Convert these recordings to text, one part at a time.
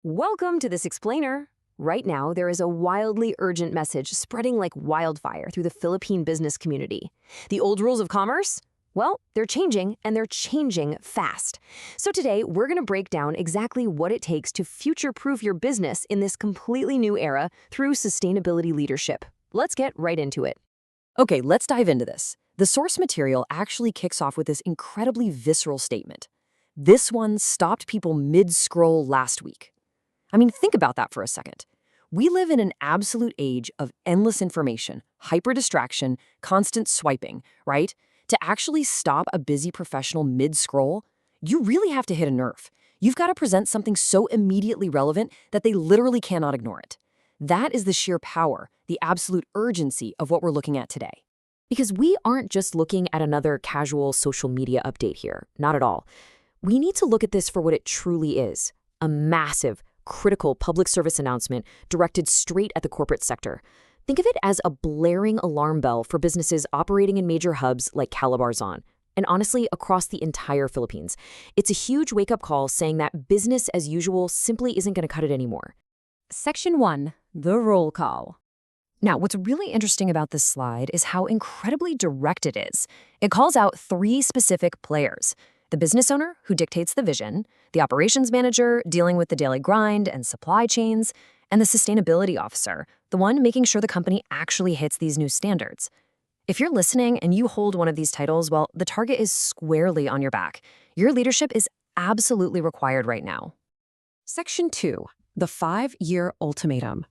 Welcome to this explainer. Right now, there is a wildly urgent message spreading like wildfire through the Philippine business community. The old rules of commerce? Well, they're changing, and they're changing fast. So today, we're going to break down exactly what it takes to future-proof your business in this completely new era through sustainability leadership. Let's get right into it. Okay, let's dive into this. The source material actually kicks off with this incredibly visceral statement. This one stopped people mid-scroll last week. I mean, think about that for a second. We live in an absolute age of endless information, hyper-distraction, constant swiping, right? To actually stop a busy professional mid-scroll, you really have to hit a nerve. You've got to present something so immediately relevant that they literally cannot ignore it. That is the sheer power, the absolute urgency of what we're looking at today. Because we aren't just looking at another casual social media update here, not at all. We need to look at this for what it truly is, a massive, critical public service announcement directed straight at the corporate sector. Think of it as a blaring alarm bell for businesses operating in major hubs like Calabarzon, and honestly, across the entire Philippines. It's a huge wake-up call saying that business as usual simply isn't going to cut it anymore. Section 1, the roll call. Now, what's really interesting about this slide is how incredibly direct it is. It calls out 3 specific players: the business owner, who dictates the vision, the operations manager, dealing with the daily grind and supply chains, and the sustainability officer, the one making sure the company actually hits these new standards. If you're listening and you hold one of these titles, well, the target is squarely on your back. Your leadership is absolutely required right now. Section 2, the 5-year ultimatum.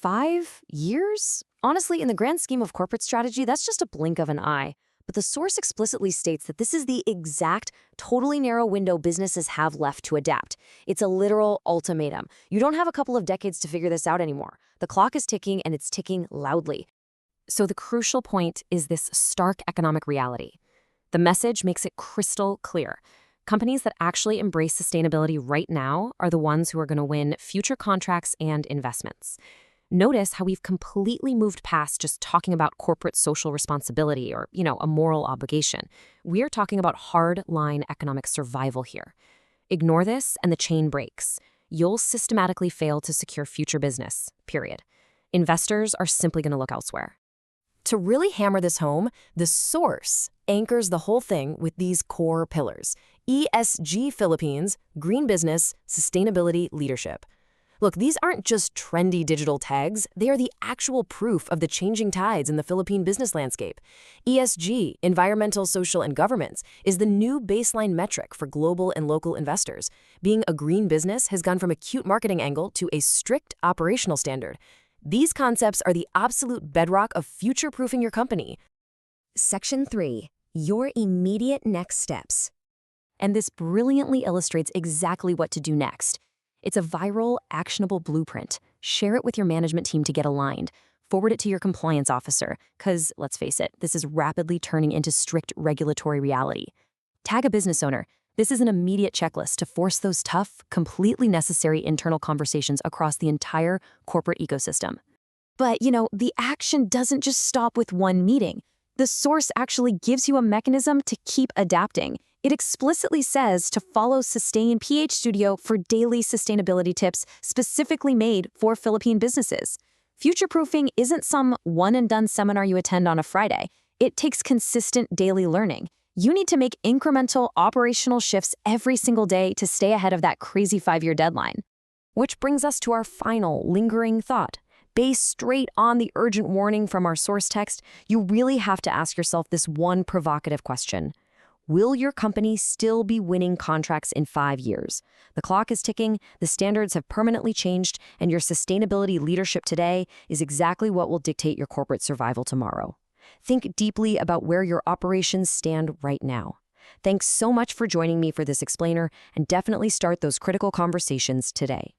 5 years? Honestly, in the grand scheme of corporate strategy, that's just a blink of an eye. But the source explicitly states that this is the exact, totally narrow window businesses have left to adapt. It's a literal ultimatum. You don't have a couple of decades to figure this out anymore. The clock is ticking, and it's ticking loudly. So the crucial point is this stark economic reality. The message makes it crystal clear. Companies that actually embrace sustainability right now are the ones who are going to win future contracts and investments. Notice how we've completely moved past just talking about corporate social responsibility or, a moral obligation. We're talking about hard-line economic survival here. Ignore this and the chain breaks. You'll systematically fail to secure future business, period. Investors are simply going to look elsewhere. To really hammer this home, the source anchors the whole thing with these core pillars: ESG Philippines, green business, sustainability leadership. Look, these aren't just trendy digital tags. They are the actual proof of the changing tides in the Philippine business landscape. ESG, environmental, social, and governance, is the new baseline metric for global and local investors. Being a green business has gone from a cute marketing angle to a strict operational standard. These concepts are the absolute bedrock of future-proofing your company. Section 3, your immediate next steps. And this brilliantly illustrates exactly what to do next. It's a viral, actionable blueprint. Share it with your management team to get aligned. Forward it to your compliance officer, because, let's face it, this is rapidly turning into strict regulatory reality. Tag a business owner. This is an immediate checklist to force those tough, completely necessary internal conversations across the entire corporate ecosystem. But, the action doesn't just stop with one meeting. The source actually gives you a mechanism to keep adapting. It explicitly says to follow SustainPH Studio for daily sustainability tips specifically made for Philippine businesses. Future-proofing isn't some one-and-done seminar you attend on a Friday. It takes consistent daily learning. You need to make incremental operational shifts every single day to stay ahead of that crazy 5-year deadline. Which brings us to our final lingering thought. Based straight on the urgent warning from our source text, you really have to ask yourself this one provocative question. Will your company still be winning contracts in 5 years? The clock is ticking, the standards have permanently changed, and your sustainability leadership today is exactly what will dictate your corporate survival tomorrow. Think deeply about where your operations stand right now. Thanks so much for joining me for this explainer, and definitely start those critical conversations today.